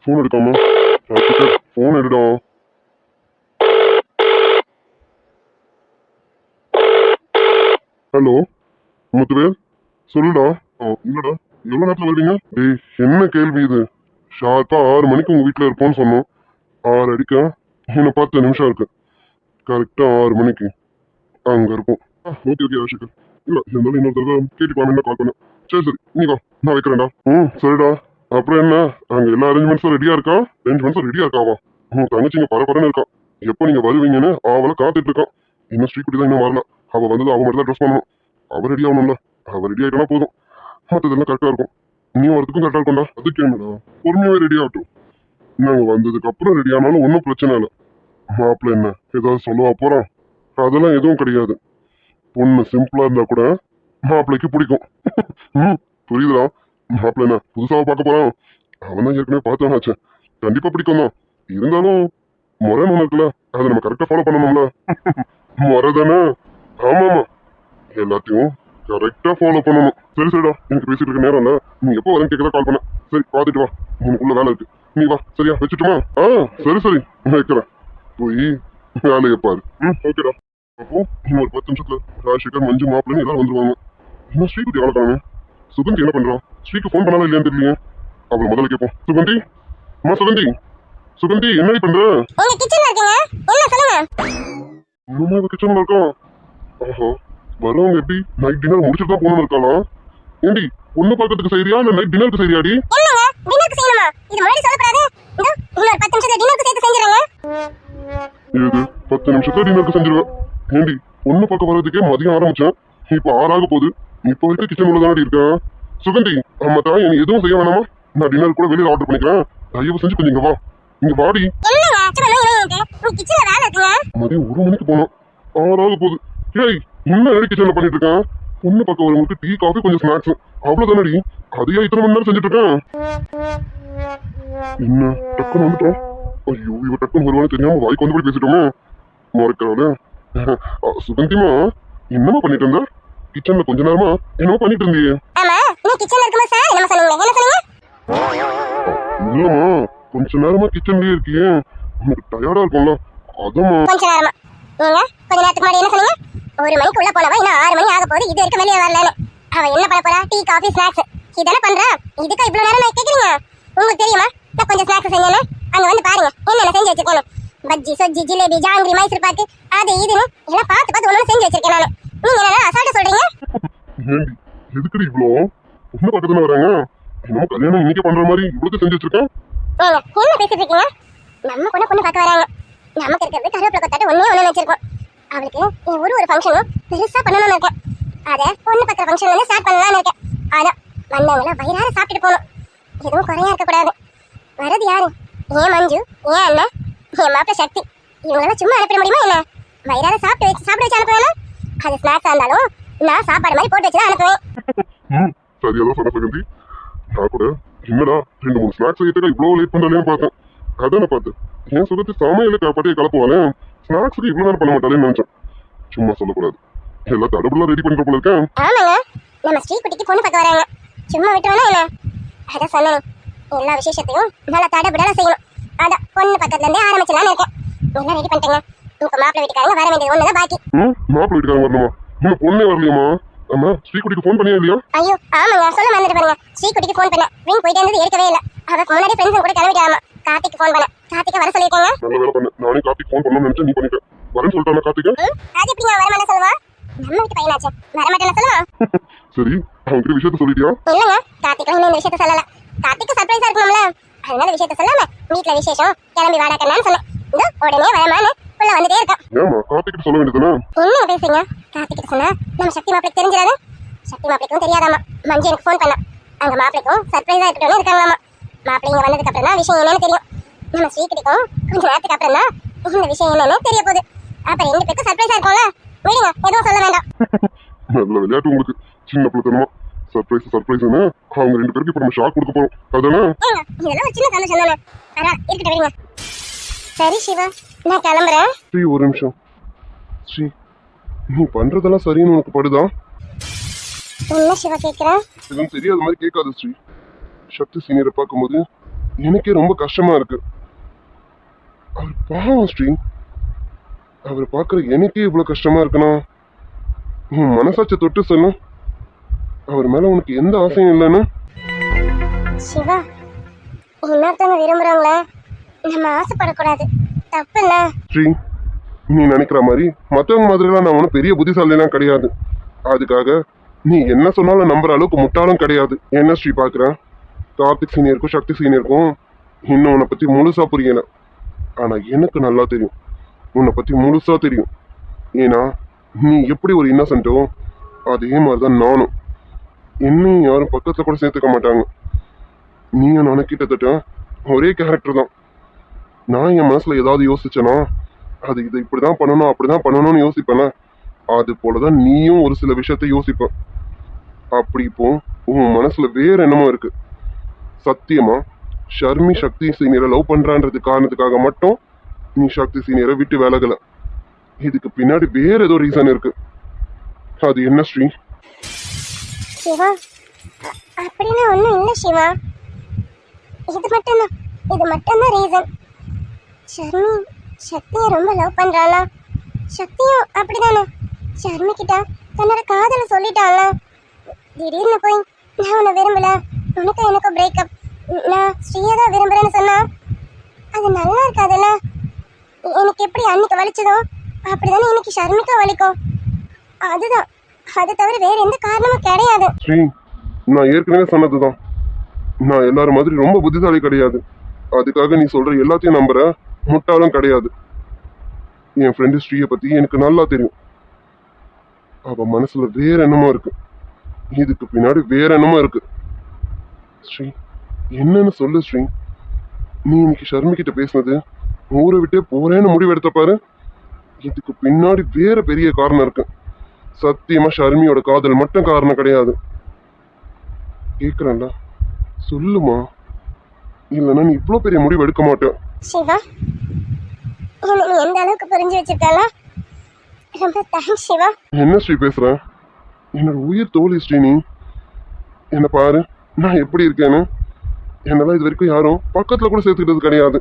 Phone எடுக்காம phone எடுடா. Hello Muthuvel, சொல்லுடா. இல்லடா, எவ்வளோ நேரத்தில் வருவீங்க? டேய், என்ன கேள்வி இது? ஷார்ப்பா 6 மணிக்கு உங்க வீட்டில் இருப்போம்னு சொன்னோம். 6 அடிக்க இன்னும் 10 நிமிஷம் இருக்கு. கரெக்டா 6 மணிக்கு அங்க இருப்போம். Okay okay Rajasekhar. இல்ல இருந்தாலும் இன்னொரு தடவை கேட்டுக்கலாமே கால் பண்ணேன். சரி சரி, நீ வா, நான் வைக்கிறேன்டா. சரிடா. அப்புறம் என்ன, அங்க எல்லா அரேஞ்ச்மெண்ட்ஸும் ரெடியா இருக்கா? அரேஞ்ச்மெண்ட்ஸும் ரெடியா இருக்காவா? தங்கச்சிங்க பரபரன்னு இருக்கா. எப்போ நீங்க வருவீங்கன்னு அவளை காத்துட்டு இருக்கான். இன்னும் ஸ்ரீக்குட்டி தான் இன்னும் வரல. அவ வந்தது அவ மட்டும் தான் ட்ரெஸ் பண்ணணும். அவ ரெடி ஆகணும்ல. அவ ரெடி ஆயிட்டா போதும், மற்றதெல்லாம் கரெக்டா இருக்கும். நீ வரதுக்கும் கரெக்டா இருக்கும்டா. அதுக்கு என்னடா, பொறுமையாவே ரெடி ஆகட்டும். நாங்க வந்ததுக்கு அப்புறம் ரெடி ஆனாலும் ஒன்றும் பிரச்சனை இல்லை. மாப்பிள்ள என்ன ஏதாவது சொல்லவா போறான்? அதெல்லாம் எதுவும் கிடையாது. பொண்ணு சிம்பிளா இருந்தா கூட மாப்பிள்ளைக்கு பிடிக்கும். புரியுதுடா. மாப்பிள்ள என்ன புதுசாக பார்க்க போறான்? அவன் தான் ஏற்கனவே பார்த்தவனாச்சு. கண்டிப்பா பிடிக்கும் தான். இருந்தாலும் முறைன்னு ஒண்ணு இருக்குல்ல, அதை நம்ம கரெக்டா ஃபாலோ பண்ணணும்ல. முறை தானே? ஆமா ஆமா, எல்லாத்தையும் கரெக்டா ஃபாலோ பண்ணணும். சரி சரிடா, எனக்கு பேசிட்டு இருக்க நேரம் இல்ல. நீ எப்போ வரேன்னு கேட்கதான் கால் பண்ண. சரி பார்த்துட்டு வா, உனக்குள்ள வேலை இருக்கு. நீ வா. சரியா, வச்சுட்டுமா? சரி சரி, வைக்கிறேன். போய் வேலையை பாரு. ஓகேடா. அப்போ இன்னொரு 10 நிமிஷத்துல ராஜசேகர், மஞ்சு, மாப்பிள்ளை எல்லாரும் வந்துருவாங்க. இன்னும் ஸ்ரீகுட்டி எவ்வளோ காணுமே. சுகந்தி என்ன பண்றான்? ஸ்ரீக்கு ஃபோன் பண்ணாலும் இல்லையான்னு தெரியலையே. அவளை முதல்ல கேட்போம். சுகந்தி, அம்மா சுகந்தி. சுகந்தி, என்னடி பண்ற? இன்னுமா இவ கிச்சன்ல இருக்கோம்? ஆஹா, வரவங்க எப்படி நைட் டின்னர் முடிச்சுட்டு தான் போகணும்னு இருக்காளா? ஏண்டி, பொண்ணு பார்க்கறதுக்கு செய்யறியா இல்ல நைட் டின்னருக்கு செய்யறியாடி? இது 10 நிமிஷத்துல டின்னருக்கு செஞ்சிருவேன். ஏண்டி, பொண்ணு பார்க்க வர்றதுக்கே மதியம் ஆரம்பிச்சேன். இப்ப 6 ஆக போகுது. இப்ப வரைக்கும் கிச்சன் உள்ள தானடி இருக்கேன். சுகந்தி, அம்மா தான் எனக்கு எதுவும் செய்ய வேணாமா? நான் டின்னர் கூட வெளியில ஆர்டர் பண்ணிக்கிறேன். தயவு செஞ்சு கொஞ்சம் இங்க வா. இங்க வாடி. மதியம் 1 மணிக்கு போனோம். 6 ஆக போகுது. ஏய், என்ன கிச்சன்ல பண்ணிட்டு இருக்கேன்? பொண்ணு பார்க்க வரவங்களுக்கு டீ, காஃபி, கொஞ்சம் ஸ்நாக்ஸ், அவ்வளவுதானடி. அதையா இத்தனை மணி நேரம் செஞ்சுட்டு இருக்கேன்? என்ன டக்குன்னு வந்துட்டோம்? ஐயோ, இவ டக்குன்னு வருவான்னு தெரியாம வாய்க்கு வந்து போய் பேசிட்டோமோ. மறைக்கிறாளே. சுகந்திமா, என்னமா பண்ணிட்டு இருந்த? கிச்சன்ல கொஞ்ச நேரமா என்னமோ பண்ணிட்டு இருந்தியே. இல்லம்மா, கொஞ்ச நேரமா கிச்சன்லயே இருக்கியே, உனக்கு டயர்டா இருக்கும்ல, அதம்மா. கொஞ்ச நேரத்துக்கு முன்னாடி என்ன சொன்னீங்க? 1 மணிக்கு உள்ள போனவ இன்னும் 6 மணி ஆக போகுது, இது வரைக்கும் வெளியே வரலன்னு. அவ என்ன பண்ண போறா? டீ, காஃபி, ஸ்நாக்ஸ் இதெல்லாம் பண்றா. இதுக்கு இவ்வளவு நேரம் நான் கேக்குறீங்க? உங்களுக்கு தெரியுமா நான் கொஞ்சம் ஸ்நாக்ஸ் செஞ்சேன்னு? அங்க வந்து பாருங்க என்னென்ன செஞ்சு வச்சிருக்கேன். பஜ்ஜி, சொஜ்ஜி, ஜிலேபி, ஜாங்கிரி, மைசூர் பாக்கு, அது இதுன்னு எல்லாம் பார்த்து பார்த்து ஒண்ணு செஞ்சு வச்சிருக்கேன் நானு. நீங்க என்ன அசால்ட்டா சொல்றீங்க? ஏண்டி, எதுக்குடி இவ்வளோ? பொண்ணு பார்க்க தானே வராங்க. நம்ம கல்யாணம் இன்னைக்கு பண்ற மாதிரி இவ்வளவு செஞ்சு வச்சிருக்கேன். என்ன பேசிட்டு இருக்கீங்க? நம்ம பொண்ணு பார்க்க வராங்க. நமக்கு இருக்கிறது கருவேப்பிலை கொத்தாட்டு ஒண்ணு வச்சிருக்கோம். அவளுக்கு ஒரு ஃபங்க்ஷனும் பெருசா பண்ணணும்னு இருக்கேன். அத பொண்ணு பார்க்குற ஃபங்க்ஷன்ல இருந்து ஸ்டார்ட் பண்ணலாம்னு இருக்கேன். அதான் வந்தவங்கள வயிறார சாப்பிட்டுட்டு போகணும். எதுவும் குறையா இருக்கக்கூடாது. வரது யாரு? ஏன் மஞ்சு, ஏன் அண்ணன், என் மாப்பிள்ள சக்தி, இவங்களெல்லாம் சும்மா அனுப்பிட முடியுமா என்ன? வயிறார சாப்பிட வச்சு அனுப்புவேனா? அது ஸ்நாக்ஸா இருந்தாலும் நான் சாப்பாடு மாதிரி போட்டு வச்சுதான் அனுப்புவேன். சரியாதான் சொன்ன சுகந்தி. நான் கூட என்னடா 2-3 ஸ்நாக்ஸ் ஐட்டக்கா இவ்வளவு லேட் பண்றாலேன்னு பார்த்தேன். அதான பார்த்தேன். ஏன் சுகத்தி சமையலுக்கு பட்டியை கலப்புவானே, ஸ்நாக்ஸுக்கு இவ்வளவு நேரம் பண்ண மாட்டாலேன்னு நினைச்சேன். சும்மா சொல்லக்கூடாது, எல்லா தடபுலாம் ரெடி பண்ற போல இருக்கேன். ஆமாங்க, நம்ம ஸ்ரீகுட்டிக்கு பொண்ணு பார்க்க வராங்க. சும்மா விட்டுவேனா என்ன? அதான் சொன்னேன், எல்லா விசேஷத்தையும் நல்லா தடபுடலா செய்யணும். அதான் பொண்ணு பக்கத்துல இருந்தே ஆரம்பிச்சலான்னு இருக்கேன். எல்லாம் ரெடி பண்ணிட்டேங்க. இப்ப மாப்பிள்ளை வீட்டுக்காரங்க வர வேண்டியது ஒண்ணுதான் பாக்கி. மாப்பிள்ளை வீட்டுக்காரங்க வரணுமா? இன்னும் பொண்ணே வரலையாமா? அம்மா, ஸ்ரீகுட்டிக்கு ஃபோன் பண்ணியா இல்லையா? ஐயோ ஆமாங்க, சொல்ல மறந்துட்டு பாருங்க. ஸ்ரீகுட்டிக்கு ஃபோன் பண்ண ரிங் போயிட்டே இருந்தது, எடுக்கவே இல்லை. அவ முன்னாடி ஃப்ரெண்ட்ஸ் கூட கிளம்பிட்டாமா. கார்த்திக் ஃபோன் பண்ண, கார்த்திக் வர சொல்லிருக்கேங்க. நல்ல வேலை பண்ண. நானே கார்த்திக் ஃபோன் பண்ணணும்னு நினைச்சேன், நீ பண்ணிட்ட. வரேன்னு சொல்லிட்டானா கார்த்திக்? அது எப்படி நான் வரமாட்டேன் சொல்லுவா? நம்ம வீட்டு பையனாச்சே, வரமாட்டேன்னு சொல்லுவா? சரி, அவன்கிட்ட விஷயத்த சொல்லிட்டியா? இல்லங்க, கார்த்திக் இன்னும் இந்த விஷயத்த சொல்லல. கார்த்திக்கு சர்ப்ரைஸா இருக்கணும்ல, அதனால விஷயத்த சொல்லாம வீட்ல விசேஷம் கிளம்பி வாடாக்கன்னு சொன்னேன். இதோ உடனே வரமான்னு உள்ள வந்துட்டே இருக்கான். ஏமா கார்த்திக் சொல்ல வேண்டியதுதானே? என்ன பேசுறீங்க? கார்த்திக் சொன்னா நம்ம சக்தி மாப்பிளைக்கு தெரிஞ்சிடாது. சக்தி மாப்பிளைக்கும் தெரியாதாமா. மஞ்சு எனக்கு ஃபோன் பண்ணா, அங்க மாப்பிளைக்கும் சர்ப்ரைஸா இருக்கட்டும்னு இருக்காங்களாமா. மாப்பிள்ளை இங்க வந்ததுக்கு அப்புறம் தான் விஷயம் என்னன்னு தெரியும். நம்ம ஸ்ரீகிட்டிக்கும் கொஞ்ச நேரத்துக்கு அப்புறம் தான் இந்த விஷயம் என்னன்னு தெரிய போகுது. அப்ப 2 பேருக்கும் சர்ப்ரைஸா இருக்கும்ல. விடுங்க, எதுவும் சொல்ல வேண்டாம். நல்ல விளையாட்டு உங்களுக்கு. சின்ன பிள்ளைத்தனமா சர்ப்ரைஸ்னு அவங்க 2 பேருக்கு இப்ப நம்ம ஷாக் கொடுக்க போறோம். அதானே? இதெல்லாம் ஒரு சின்ன சந்தோஷம் தானே. இருக்கட்டும், விடுங்க. சரி சிவா, நான் கிளம்புறேன். ஸ்ரீ, ஒரு நிமிஷம். ஸ்ரீ, நீ பண்றதெல்லாம் சரின்னு உனக்கு படுதா? என்ன சிவா கேக்குறேன்? எதுவும் தெரியாத மாதிரி கேட்காது ஸ்ரீ. சக்தி சீனியரை பார்க்கும்போது எனக்கே ரொம்ப கஷ்டமா இருக்கு. அவர் பாவம் ஸ்ரீ. அவரை பார்க்குற எனக்கே இவ்வளவு கஷ்டமா இருக்குன்னா உன் மனசாட்சி தொட்டு சொல்லு. அவர் மேல உனக்கு எந்த ஆசையும் இல்லைன்னு. சிவா, இன்னொருத்தவங்க விரும்புறவங்கள நம்ம ஆசைப்படக்கூடாது, தப்பு இல்ல. ஸ்ரீ, நீ நினைக்கிற மாதிரி மற்றவங்க மாதிரிலாம் நான் ஒன்றும் பெரிய புத்திசாலிலாம் கிடையாது. அதுக்காக நீ என்ன சொன்னாலும் நம்புற அளவுக்கு முட்டாளும் கிடையாது. என்ன ஸ்ரீ பார்க்குறேன், கார்த்திக் சீனியருக்கும் சக்தி சீனியருக்கும் இன்னும் உன்னை பற்றி முழுசா புரியல. ஆனால் எனக்கு நல்லா தெரியும், உன்னை பற்றி முழுசா தெரியும். ஏன்னா நீ எப்படி ஒரு இன்னசென்ட்டோ அதே மாதிரி தான் நானும். என்னையும் யாரும் பக்கத்தில் கூட சேர்த்துக்க மாட்டாங்க. நீயும் நானும் கிட்டத்தட்ட ஒரே கேரக்டர் தான். நான் என் மனசில் ஏதாவது யோசிச்சேன்னா அது இதை இப்படி தான் பண்ணணும் அப்படி தான் பண்ணணும்னு யோசிப்பேன்ல, அது போல தான் நீயும் ஒரு சில விஷயத்த யோசிப்ப. அப்படி இப்போ உன் மனசில் வேற என்னமோ இருக்கு. சத்தியமா ஷர்மி சக்தி சீனியரை லவ் பண்றான்றது காரணத்துக்காக மட்டும் நீ சக்தி சீனியரை விட்டு விலகல. இதுக்கு பின்னாடி வேற ஏதோ ரீசன் இருக்கு. அது என்ன ஸ்ரீ? சிவா, அப்படின்னு ஒண்ணும் இல்ல சிவா. இது மட்டும்தான் ரீசன். ஷர்மி சக்தியை ரொம்ப லவ் பண்றாளா? சக்தியும் அப்படிதானே ஷர்மி கிட்ட தன்னோட காதலை சொல்லிட்டாளா? திடீர்னு போய் நான் உன்னை விரும்பல, உனக்கு எனக்கும் பிரேக்கப், நான் ஸ்ரீயை தான் விரும்புறேன்னு சொன்னா அது நல்லா இருக்காதுல்ல. எனக்கு எப்படி அன்னைக்கு வலிச்சதோ அப்படிதானே இன்னைக்கு ஷர்மிக்கும் வலிக்கும். அதுதான், அது தவிர வேற எந்த காரணமும் கிடையாது. ஸ்ரீ, நான் ஏற்கனவே சொன்னதுதான், நான் எல்லாரும் மாதிரி ரொம்ப புத்திசாலி கிடையாது. அதுக்காக நீ சொல்ற எல்லாத்தையும் நம்புற முட்டாளும் கிடையாது. என் ஃப்ரெண்டு ஸ்ரீயை பத்தி எனக்கு நல்லா தெரியும். அவ மனசுல வேற என்னமோ இருக்கு. இதுக்கு பின்னாடி வேற என்னமோ இருக்கு. ஸ்ரீ, என்னன்னு சொல்லு ஸ்ரீ. நீ இன்னைக்கு ஷர்மி கிட்ட பேசினது ஊரை விட்டே போறேன்னு முடிவெடுத்த பாரு. இதுக்கு பின்னாடி வேற பெரிய காரணம் இருக்கு. சத்தியமா ஷர்மியோட காதல் மட்டும் காரணம் கிடையாது. கேக்குறேன்ல, சொல்லுமா, இல்லைன்னா நீ இவ்வளோ பெரிய முடிவு எடுக்க மாட்டேன். சிவா, என்ன நீ எந்த அளவுக்கு புரிஞ்சு வச்சிருக்கல, ரொம்ப தேங்க்ஸ் சிவா. என்ன ஸ்ரீ பேசுற? என்னோட உயிர் தோழி ஸ்ரீ நீ. என்ன பாரு, நான் எப்படி இருக்கேன்னு. என்னெல்லாம் இது வரைக்கும் யாரும் பக்கத்துல கூட சேர்த்துக்கிட்டது கிடையாது.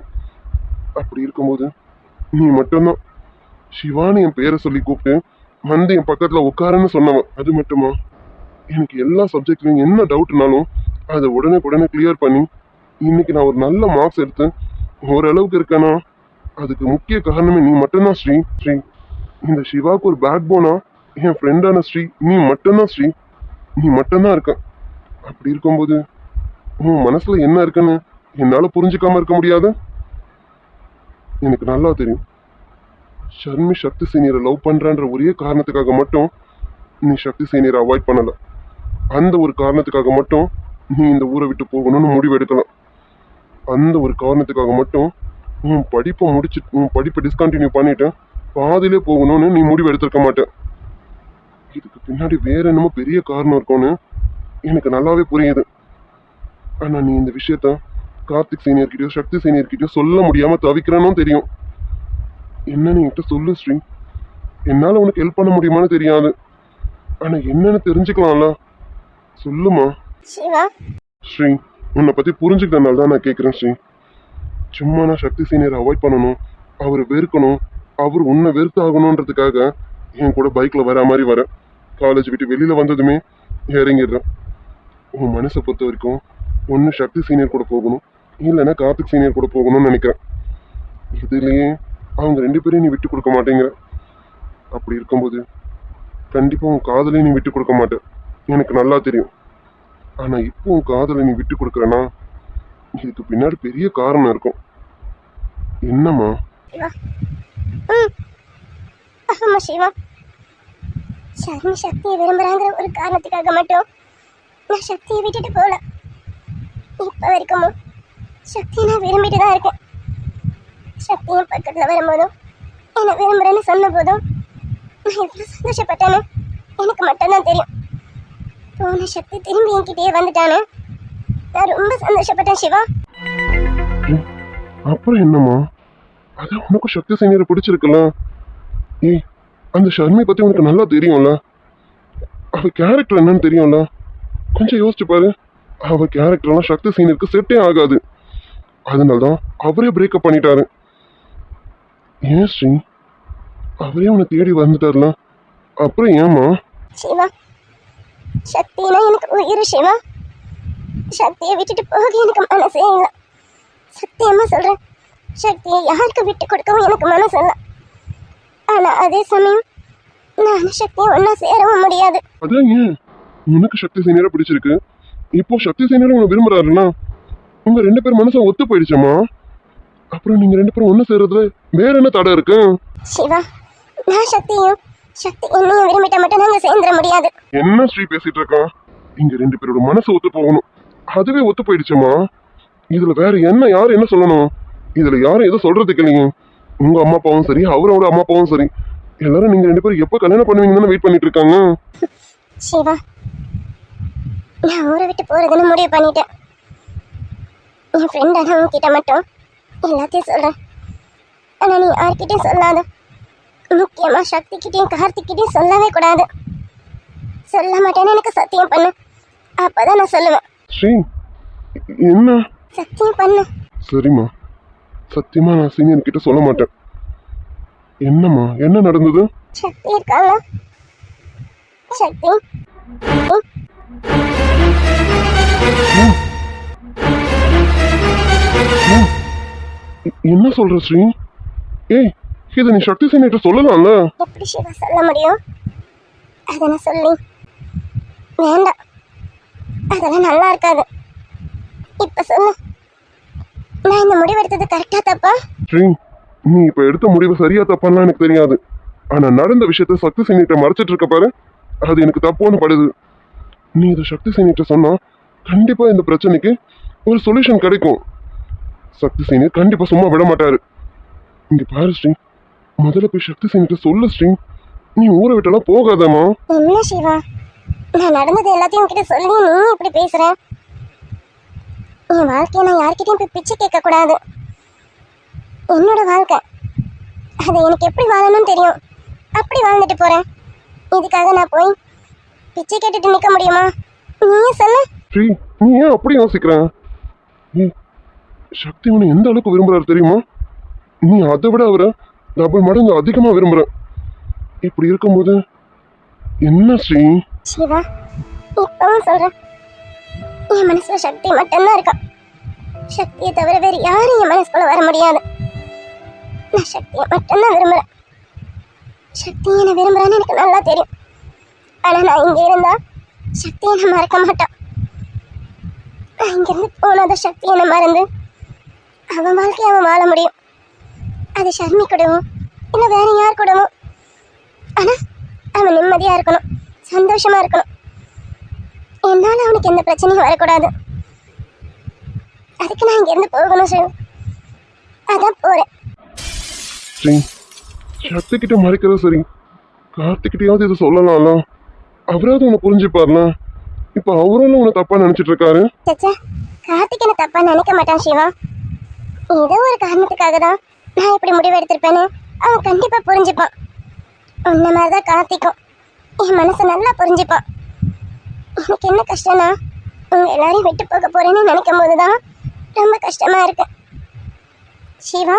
அப்படி இருக்கும்போது நீ மட்டும்தான் சிவான்னு என் பேரை சொல்லி கூப்பிட்டு வந்து என் பக்கத்துல உட்காருன்னு சொன்னவன். அது மட்டுமா, எனக்கு எல்லா சப்ஜெக்ட்லையும் என்ன டவுட்னாலும் அதை உடனே கிளியர் பண்ணி இன்னைக்கு நான் ஒரு நல்ல மார்க்ஸ் எடுத்து ஓரளவுக்கு இருக்கேனா, அதுக்கு முக்கிய காரணமே நீ மட்டும்தான் ஸ்ரீ. ஸ்ரீ, இந்த சிவாவுக்கு ஒரு பேக் போனா என் ஃப்ரெண்டான ஸ்ரீ நீ மட்டும்தான் ஸ்ரீ. நீ மட்டும்தான் இருக்க. அப்படி இருக்கும்போது உன் மனசுல என்ன இருக்குன்னு என்னால புரிஞ்சுக்காம இருக்க முடியாது. எனக்கு நல்லா தெரியும், ஷர்மி சக்தி சீனியரை லவ் பண்றான்ற ஒரே காரணத்துக்காக மட்டும் நீ சக்தி சீனியரை அவாய்ட் பண்ணல. அந்த ஒரு காரணத்துக்காக மட்டும் நீ இந்த ஊரை விட்டு போகணும்னு முடிவு எடுக்கலாம். அந்த ஒரு காரணத்துக்காக மட்டும் உன் படிப்பை டிஸ்கண்டினியூ பண்ணிட்டு பாதியிலே போகணும்னு நீ முடிவு எடுத்திருக்க மாட்டேன். இதுக்கு பின்னாடி வேற என்னமோ பெரிய காரணம் இருக்கும்னு எனக்கு நல்லாவே புரியுது. ஆனா நீ இந்த விஷயத்த கார்த்திக் சீனியர்கிட்டயோ சக்தி சீனியர்கிட்டயோ சொல்ல முடியாம தவிக்கிறனும் தெரியும். என்னன்னு என்கிட்ட சொல்லு ஸ்ரீ. என்னால உனக்கு ஹெல்ப் பண்ண முடியுமான்னு தெரியாது, ஆனா என்னன்னு தெரிஞ்சுக்கலாம்ல. சொல்லுமா. சிவா, ஸ்ரீ, உன்னை பத்தி புரிஞ்சுக்கிட்டனால தான் நான் கேட்குறேன் ஸ்ரீ. சும்மா நான் சக்தி சீனியரை அவாய்ட் பண்ணணும், அவர் வெறுக்கணும், அவர் உன்னை வெறுத்து ஆகணுன்றதுக்காக என் கூட பைக்ல வர மாதிரி வர காலேஜ் விட்டு வெளியில வந்ததுமே இறங்கிடுறேன். உன் மனசை பொறுத்த வரைக்கும் ஒன்று சக்தி சீனியர் கூட போகணும், இல்லைன்னா கார்த்திக் சீனியர் கூட போகணும்னு நினைக்கிறேன். இதுலேயே அவங்க ரெண்டு பேரையும் நீ விட்டு கொடுக்க மாட்டேங்கிற. அப்படி இருக்கும்போது கண்டிப்பா உன் காதலையும் நீ விட்டு கொடுக்க மாட்டேன், எனக்கு நல்லா தெரியும். ஆனா இப்போ உன் காதலை நீ விட்டு கொடுக்குறனா இதுக்கு பின்னாடி பெரிய காரணம் இருக்கும். என்னம்மா? ஆமா சிவா, ஷர்மி சக்தியை விரும்புறாங்கிற ஒரு காரணத்துக்காக மட்டும் நான் சக்தியை விட்டுட்டு போகல. இப்ப வரைக்கும் சக்தியை நான் விரும்பிட்டு தான் இருக்கேன். சக்தியும் பக்கத்துல வரும்போதும் என்னை விரும்புறேன்னு சொன்ன போதும் நான் எவ்வளவு சந்தோஷப்பட்டேன்னு எனக்கு மட்டும்தான் தெரியும். போன சக்தி திரும்பி என்கிட்டயே வந்துட்டானு நான் ரொம்ப சந்தோஷப்பட்டேன் சிவா. அப்புறம் என்னம்மா, அதான் உனக்கு சக்தி சீனியரை பிடிச்சிருக்குல்ல. ஏய், அந்த ஷர்மி பத்தி உனக்கு நல்லா தெரியும்ல, அவ கேரக்டர் என்னன்னு தெரியும்ல. கொஞ்சம் யோசிச்சு பாரு, அவ கேரக்டர்லாம் சக்தி சீனியருக்கு செட்டே ஆகாது. அதனால்தான் அவரே பிரேக்கப் பண்ணிட்டாரு. ஏன் ஸ்ரீ, அவரே உன்னை தேடி வந்துட்டார்ல, அப்புறம் ஏமா? சிவா, சக்தினா எனக்கு உயிர் சிவா. சக்தியை விட்டுட்டு போக எனக்கு மனசே இல்லை. சத்தியமா சொல்றேன், சக்தியை யாருக்கு விட்டு கொடுக்கவும் எனக்கு மனசு இல்லை. ஆனா அதே சமயம் நானும் சக்தியை ஒன்னா சேரவும் முடியாது. அதான் ஏன் உனக்கு சக்தி சீனியரை பிடிச்சிருக்கு, இப்போ சக்தி சீனியரை உன்னை விரும்புறாருன்னா உங்க 2 பேர் மனசை ஒத்து போயிடுச்சம்மா. அப்புறம் நீங்க 2 பேரும் ஒன்னு சேர்றதுல வேற என்ன தடை இருக்கு? சிவா, நான் சக்தியும் சக்தி என்னையும் விரும்பிட்ட மட்டும் நாங்க சேர்ந்துட முடியாது. என்ன ஸ்ரீ பேசிட்டு இருக்கான்? இங்க 2 பேரோட மனசு ஒத்து போகணும், அதுவே ஒத்து போயிடுச்சம்மா. இதுல வேற என்ன, யாரு என்ன சொல்லணும்? இதுல யாரும் எதுவும் சொல்றதுக்கு இல்லைங்க. உங்க அம்மா அப்பாவும் சரி, அவரோட அம்மா அப்பாவும் சரி, எல்லாரும் நீங்க 2 பேரும் எப்ப கல்யாணம் பண்ணுவீங்கன்னு வெயிட் பண்ணிட்டு இருக்காங்க. சிவா, நான் ஊரை விட்டு போறதுன்னு முடிவு பண்ணிட்டேன். என் ஃப்ரெண்டான உன்கிட்ட மட்டும் எல்லாத்தையும் சொல்றேன். ஆனா நீ யார்கிட்டயும் சொல்லாத. முக்கியமா சக்திக்கிட்டையும் கார்த்திக்கிட்டையும் சொல்லவே கூடாது. சொல்ல மாட்டேன்னு எனக்கு சத்தியம் பண்ணு, அப்பதான் நான் சொல்லுவேன். ஸ்ரீ, என்ன? சத்தியம் பண்ணு. சரிம்மா, சத்தியமா நான் சீனியர் கிட்ட சொல்ல மாட்டேன். என்னம்மா, என்ன நடந்தது? சக்தி இருக்காங்க. சக்தி, என்ன சொல்ற ஸ்ரீ? ஏய், இதை நீ சக்தி சீனியர்கிட்ட சொல்லலாம்ல? எப்படி சிவா சொல்ல முடியும்? அதை நான் சொல்லி வேண்டாம், அதெல்லாம் நல்லா இருக்காது. இப்ப சொல்லு, நான் இந்த முடிவு எடுத்தது கரெக்டா தப்பா? ஸ்ரீ, நீ இப்ப எடுத்த முடிவு சரியா தப்பான்லாம் எனக்கு தெரியாது. ஆனா நடந்த விஷயத்த சக்தி சீனியர்கிட்ட மறைச்சிட்டு இருக்க பாரு, அது எனக்கு தப்புன்னு படுது. நீ இதை சக்தி சீனியர்கிட்ட சொன்னா கண்டிப்பா இந்த பிரச்சனைக்கு ஒரு சொல்யூஷன் கிடைக்கும். சக்தி சீனியர் கண்டிப்பா சும்மா விட மாட்டாரு. இங்க பாரு ஸ்ரீ, முதல்ல போய் சக்தி சீனியர்கிட்ட சொல்லு ஸ்ரீ. நீ ஊரை விட்டெல்லாம் போகாதம்மா. என்ன சிவா, நான் நடந்தது எல்லாத்தையும் உன்கிட்ட சொல்லி நீ இப்படி பேசுற? என் வாழ்க்கையை நான் யார்கிட்டயும் போய் பிச்சை கேட்க கூடாது. என்னோட வாழ்க்கை, அதை எனக்கு எப்படி வாழணும்னு தெரியும், அப்படி வாழ்ந்துட்டு போறேன். இதுக்காக நான் போய் பிச்சை கேட்டுட்டு நிக்க முடியுமா? நீயே சொல்லு. ஸ்ரீ, நீ ஏன் அப்படி யோசிக்கிற? ஏய், சக்தி உன்னை எந்த அளவுக்கு விரும்புறாரு தெரியுமா? நீ அதை விட அவரை டபுள் மடங்கு அதிகமா விரும்புற. இப்படி இருக்கும்போது என்ன ஸ்ரீ? சிவா, இப்பவும் சொல்றேன், என் மனசுல சக்தி மட்டும்தான் இருக்கா. சக்தியை தவிர வேறு யாரும் என் மனசுக்குள்ள வர முடியாது. நான் சக்தியை மட்டும்தான் விரும்புறேன். சக்தி என்னை விரும்புறான்னு எனக்கு நல்லா தெரியும். ஆனா நான் இங்க இருந்தா சக்தியை நான் மறக்க மாட்டான். நான் இங்கிருந்து போனாதான் சக்தி என்னை மறந்து அவன் வாழ்க்கையை அவன் வாழ முடியும். அது ஷர்மி கூடவும் இல்லை வேற யார் கூடவும். ஆனா அவன் நிம்மதியா இருக்கணும், சந்தோஷமா இருக்கணும். என்னால அவனுக்கு எந்த பிரச்சனையும் வரக்கூடாது. அதுக்கு நான் இங்கிருந்து போகணும் சார். அதான் போறேன். ஸ்ரீ, சக்தி கிட்ட மறைக்கிறது சரி, கார்த்திகிட்டையாவது இதை சொல்லலாம்ல, அவராவது உன்னை புரிஞ்சுப்பார்ல. இப்ப அவரும் உன்னை தப்பா நினைச்சிட்டு இருக்காரு. சச்சா, கார்த்திக் என்ன தப்பா நினைக்க மாட்டான் சிவா. ஏதோ ஒரு காரணத்துக்காக தான் நான் இப்படி முடிவு எடுத்திருப்பேன்னு அவன் கண்டிப்பா புரிஞ்சுப்பான். உன்ன மாதிரிதான் கார்த்திக்கும் என் மனசை நல்லா புரிஞ்சுப்பான். எனக்கு என்ன கஷ்டம்னா, உங்க எல்லாரையும் விட்டு போக போறேன்னு நினைக்கும் போதுதான் ரொம்ப கஷ்டமா இருக்கு. சிவா,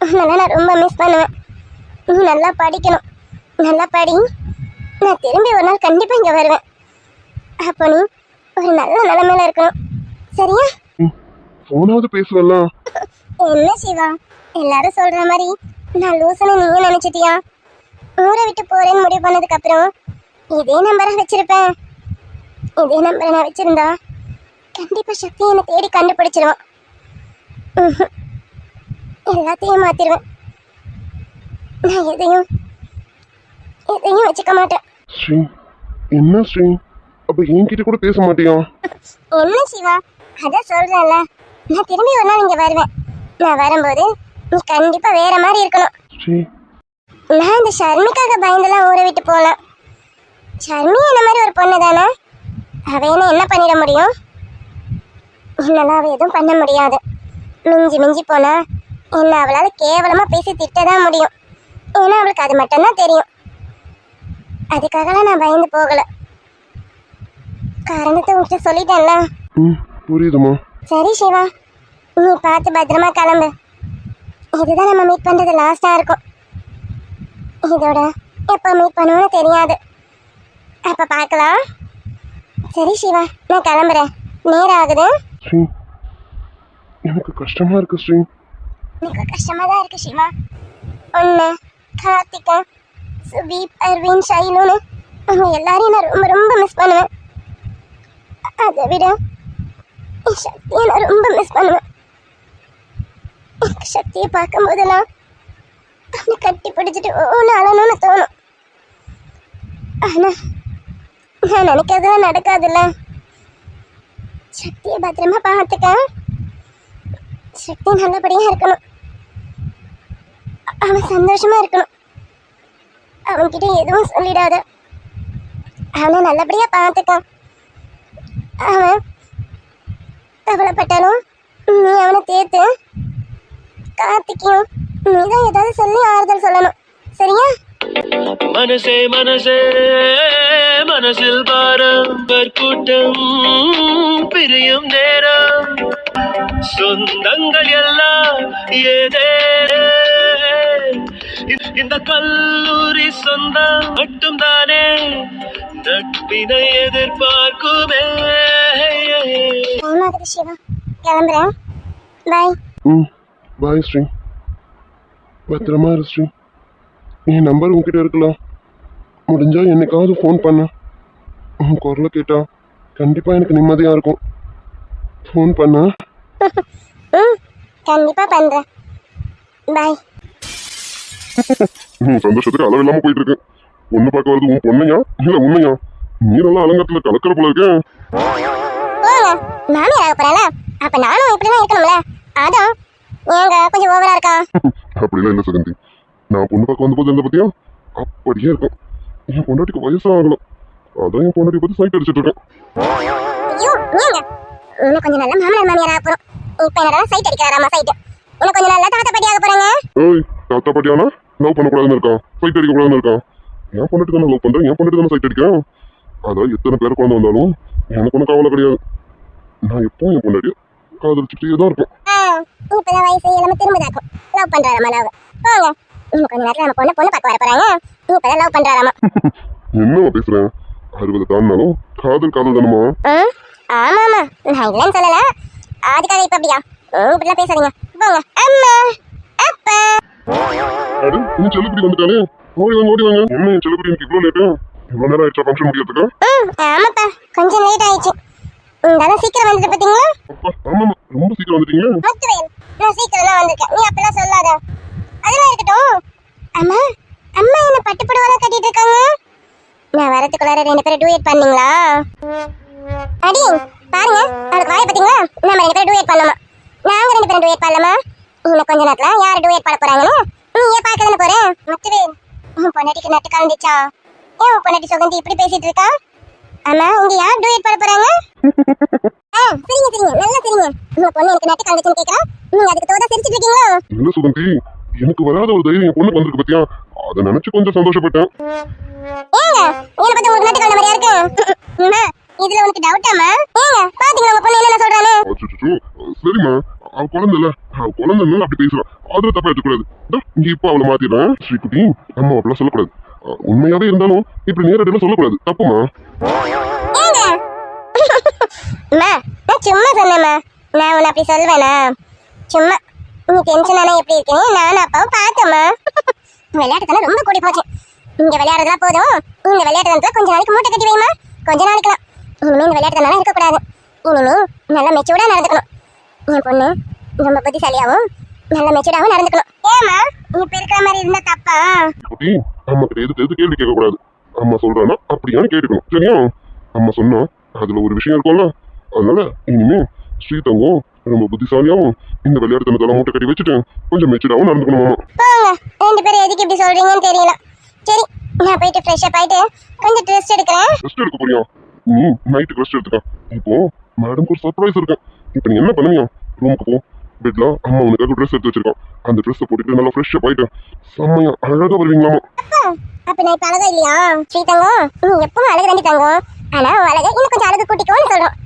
உன்னெல்லாம் நான் ரொம்ப மிஸ் பண்ணுவேன். நீ நல்லா படிக்கணும், நல்லா படி. நான் திரும்பி ஒரு நாள் கண்டிப்பா இங்க வருவேன். அப்போ நீ ஒரு நல்ல நிலைமையில இருக்கணும், சரியா? போனாவது பேசுவல்ல. என்ன சிவா, எல்லாரும் சொல்ற மாதிரி நான் லூசுன்னு நீங்க நினைச்சிட்டியா? ஊரை விட்டு போறேன்னு முடிவு பண்ணதுக்கு அப்புறம் இதே நம்பரை வச்சிருப்பேன். இதே நம்பரை நான் வச்சிருந்தா கண்டிப்பா சக்தி என்னை தேடி கண்டுபிடிச்சிருவான். எல்லாத்தையும் மாத்திருவேன். நான் எதையும் வச்சுக்க மாட்டேன். ஸ்ரீ, என்ன ஸ்ரீ, அப்ப என்கிட்ட கூட பேச மாட்டியா? என்ன சிவா, அதான் சொல்றேன்ல, நான் திரும்பி ஒரு நாள் இங்க வருவேன். நான் வரும்போது நீ கண்டிப்பா வேற மாதிரி இருக்கணும். ஸ்ரீ, நான் இந்த ஷர்மிக்காக பயந்தெல்லாம் ஊரை விட்டு போனேன். ஷர்மி என்ன மாதிரி ஒரு பொண்ணு தானே, அவ என்ன பண்ணிட முடியும்? என்னெல்லாம் அவ எதுவும் பண்ண முடியாது. மிஞ்சி போனா என்ன அவளால கேவலமா பேசி திட்டதான் முடியும். ஏன்னா அவளுக்கு அது மட்டும்தான் தெரியும். அதுக்காகலாம் நான் பயந்து போகல. காரணத்தை உங்ககிட்ட சொல்லிட்டேன்ல. புரியுதுமா. சரி சிவா, நீ பார்த்து பத்திரமா கிளம்பு. இதுதான் நம்ம மீட் பண்றது லாஸ்டா இருக்கும். இதோட எப்போ மீட் பண்ணுவோன்னு தெரியாது. அப்ப பார்க்கலாம். சரி சிவா, நான் கிளம்புறேன், நேரம் ஆகுது. ஸ்ரீ, எனக்கு கஷ்டமா இருக்கு ஸ்ரீ. எனக்கு கஷ்டமா தான் இருக்கு சிவா. உன்னை, கார்த்திகா, சுதீப், அரவிந்த், ஷைலுன்னு அவங்க எல்லாரையும் நான் ரொம்ப ரொம்ப மிஸ் பண்ணுவேன். அதை விட என் சக்தியை நான் ரொம்ப மிஸ் பண்ணுவேன். எனக்கு சக்தியை பார்க்கும் போதெல்லாம் அவனை கட்டி பிடிச்சிட்டு ஒன்று அழணும்னு தோணும். ஆனா நான் நினைக்கிறதுலாம் நடக்காதுல்ல. சக்தியை பத்திரமா பார்த்துக்க. சக்தி நல்லபடியா இருக்கணும், அவன் சந்தோஷமா இருக்கணும். அவன்கிட்ட எதுவும் சொல்லிடாத. அவனை நல்லபடியா பார்த்துக்க. அவன் கவலைப்பட்டாலும் நீ அவனை தேத்து. கார்த்திக்கையும் நீதான் ஏதாவது சொல்லி ஆறுதல் சொல்லணும், சரியா? மனசே மனசே மனசில் பாரம் கூட்டம் பிரியும் நேரம் சொந்தங்கள் எல்லாம் ஏதே இந்த கல்லூரி சொந்தம் மட்டும் தானே நட்பினை எதிர்பார்க்குமே. டைம் ஆகுது சிவா, கிளம்புறேன். பாய். பாய் ஸ்ரீ, பத்திரமா இரு ஸ்ரீ. என் நம்பர் உங்ககிட்ட இருக்கலாம், முடிஞ்சா என்னைக்காவது ஃபோன் பண்ண. உன் குரலை கேட்டா கண்டிப்பா எனக்கு நிம்மதியா இருக்கும். ஃபோன் பண்ண. கண்டிப்பா பண்றேன். பாய். சந்தோஷத்துக்கு அளவில்லாம போயிட்டு இருக்கு. பொண்ணு பார்க்க வருது உன் பொண்ணையா இல்ல உண்மையா? நீரெல்லாம் அலங்காரத்துல கலக்கிற போல இருக்க. போங்க, மாமியார் ஆக போறாளா? அப்ப நானும் இப்படிதான் இருக்கணும்ல. அதான் ஏங்க கொஞ்சம் ஓவரா இருக்கா? அப்படிலாம் இல்ல சுகந்தி. நான் பொண்ணு பார்க்க வந்த போது இருந்த பத்தியா அப்படியே இருக்கும். என் பொண்டாட்டிக்கு வயசாகணும், அதான் என் பொண்டாட்டி பத்தி சைட் அடிச்சிட்டு இருக்கேன். ஐயோ ஏங்க, இன்னும் கொஞ்சம் நல்ல மாமனார் மாமியார் ஆக போறோம். இப்ப என்னடா சைட் அடிக்கிறாராமா சைட். இன்னும் கொஞ்சம் நல்ல தாத்தா பாட்டி ஆக போறாங்க. ஏய், தாத்தா பாட்டியானா லவ் பண்ணக்கூடாதுன்னு இருக்கான், சைட் அடிக்கக்கூடாதுன்னு இருக்கான். என் பொண்டாட்டி தானே லவ் பண்றேன், என் பொண்டாட்டி தானே சைட் அடிக்கிறேன். அதான் எத்தனை பேர் குழந்தை வந்தாலும் எனக்கு ஒன்றும் கவலை கிடையாது. நான் எப்போ என் பொண்டாட்டி காதலிச்சுட்டே தான் இருப்பேன். இப்பதான் வயசு எல்லாமே திரும்பதாக்கும். Love பண்றாராமா love. போங்க, இன்னும் கொஞ்ச நேரத்துல நம்ம பொண்ணு பார்க்க வர போறாங்க. இப்பதான் லவ் பண்றாராமா. என்னவா பேசுறேன்? 60 தாண்டினாலும் காதல் தானமா? ஆமாமா, நான் இல்லைன்னு சொல்லல. அதுக்காக இப்ப அப்படியா இப்படிலாம் பேசாதீங்க. போங்க. அம்மா, அப்பா. அடு, இன்னும் செல்லப்படி வந்துட்டாலே. ஓடி வாங்க ஓடி வாங்க. என்ன என் செல்லப்படி எனக்கு இவ்வளோ லேட்டு? இவ்வளோ நேரம் ஆயிடுச்சா ஃபங்க்ஷன் முடியறதுக்கு? ஆமாப்பா, கொஞ்சம் லேட் ஆயிடுச்சு. அதான் சீக்கிரம் வந்துட்டு பாத்தீங்களா? அப்பா ஆமாமா, ரொம்ப சீக்கிரம் வந்துட்டீங்க. முத்துவேல், நான் சீக்கிரம் தான் வந்திருக்கேன். நீ அப்பெல்லாம் சொல்லாத. அதெல்லாம் இருக்கட்டும். அம்மா, அம்மா என்ன பட்டு புடவெல்லாம் கட்டிட்டு இருக்காங்க. நான் வரதுக்குள்ளார 2 பேரும் டூயட் பண்ணீங்களா? அடி பாருங்க, அவளுக்கு வாயை பாத்தீங்களா? நம்ம 2 பேரும் டூயட் பண்ணலாமா? நாங்க 2 பேரும் டூயட் பண்ணலாமா? இன்னும் கொஞ்ச நேரத்துல யார் டூயட் பண்ண போறாங்கன்னு நீயே பார்க்கதானே போறேன். முத்துவேல், உன் பொண்டாட்டிக்கு நட்டு கலந்துச்சா? ஏன் உன் பொண்டாட்டி சுகந்தி இப்படி பேசிட்டு இருக்கா? அம்மா, இங்க யார் டூயட் பண்ண போறாங்க? சரிங்க சரிங்க, நல்லா சரிங்க. உங்க பொண்ணு எனக்கு நட்டு கலந்துச்சுன்னு கேக்குறா, நீங்க அதுக்கு தோதா சிரிச்சிட்டு இருக்கீங்களா? இல்ல சுகந்தி, எனக்கு வராத ஒரு தைரியம் என் பொண்ணுக்கு வந்திருக்கு பத்தியா, அதை நினைச்சு கொஞ்சம் சந்தோஷப்பட்டேன். ஏங்க, என்ன பத்தி உங்களுக்கு நட்டு கலந்த மாதிரியா இருக்கு? அம்மா, இதுல உனக்கு டவுட்டாமா? ஏங்க, பாத்தீங்களா உங்க பொண்ணு என்ன சொல்றானே? அச்சச்சோ, சரிம்மா, அவ குழந்தை இல்ல, அவ குழந்தைன்னு அப்படி பேசுறான். அதுல தப்பா எடுத்துக்கூடாது. இங்க இப்ப அவளை மாத்திடுறேன். ஸ்ரீகுட்டி, அம்மா அப்படிலாம் சொல்லக்கூடாது. உண்மையாவே இருந்தாலும் இப்படி நேரடியெல்லாம் சொல்லக்கூடாது, தப்புமா? ஏங்க, அம்மா, நான் சும்மா சொன்னேம்மா. நான் உன்னை அப்படி சொல்வேனா? சும்மா நீ டென்ஷனானா எப்படி இருக்கேன் நானும் அப்பாவும் பார்த்தோம்மா. விளையாட்டு தானே ரொம்ப கூடி போச்சு. இங்க விளையாடுறதா போதும். இந்த விளையாட்டு வந்து கொஞ்ச நாளைக்கு மூட்டை கட்டி வைமா. கொஞ்ச நாளைக்குலாம் இனிமே இந்த விளையாட்டு தானே இருக்கக்கூடாது. இனிமே நல்லா மெச்சூர்டா நடந்துக்கணும். என் பொண்ணு ரொம்ப புத்திசாலியாவும் நல்ல மெச்சூர்டாவும் நடந்துக்கணும். ஏமா இப்ப இருக்கிற மாதிரி இருந்தா தப்பா? குட்டி, அம்மா கிட்ட எது கேள்வி கேட்க கூடாது. அம்மா சொல்றானா அப்படியானு கேட்டுக்கணும், சரியா? அம்மா சொன்னா அதுல ஒரு விஷயம் இருக்கும்ல. அதனால இனிமே ஸ்ரீதங்கம் ரொம்ப புத்திசாலியாவும் இந்த விளையாட்டு தனத்தால மூட்டை கட்டி வச்சுட்டு கொஞ்சம் மெச்சூர்டாவும் நடந்துக்கணுமா? போங்க, 2 பேரும் எதுக்கு இப்படி சொல்றீங்கன்னு தெரியல. சரி, நான் போயிட்டு ஃப்ரெஷ் அப் ஆயிட்டு கொஞ்சம் ரெஸ்ட் எடுக்கிறேன். ரெஸ்ட் எடுக்க போறியா? நீ நைட்டுக்கு ரெஸ்ட் எடுத்துக்க. இப்போ மேடம்க்கு ஒரு சர்ப்ரைஸ் இருக்கு. இப்போ நீ என்ன பண்ணுவியா? ரூமுக்கு போ. பெட்ல அம்மா உனக்காக ட்ரெஸ் எடுத்து வச்சிருக்கான். அந்த ட்ரெஸ்ஸை போட்டுட்டு நல்லா ஃப்ரெஷ் அப் ஆயிட்டு செம்மையா அழகா வருவீங்களாமா. அப்ப நான் இப்ப அழகா இல்லையா? ஸ்ரீதங்கம், நீ எப்பவும் அழகு தாண்டி தங்கம். ஆனா உன் அழகை இன்னும் கொஞ்சம் அழகு கூட்டிக்கோன்னு சொல்றோம்.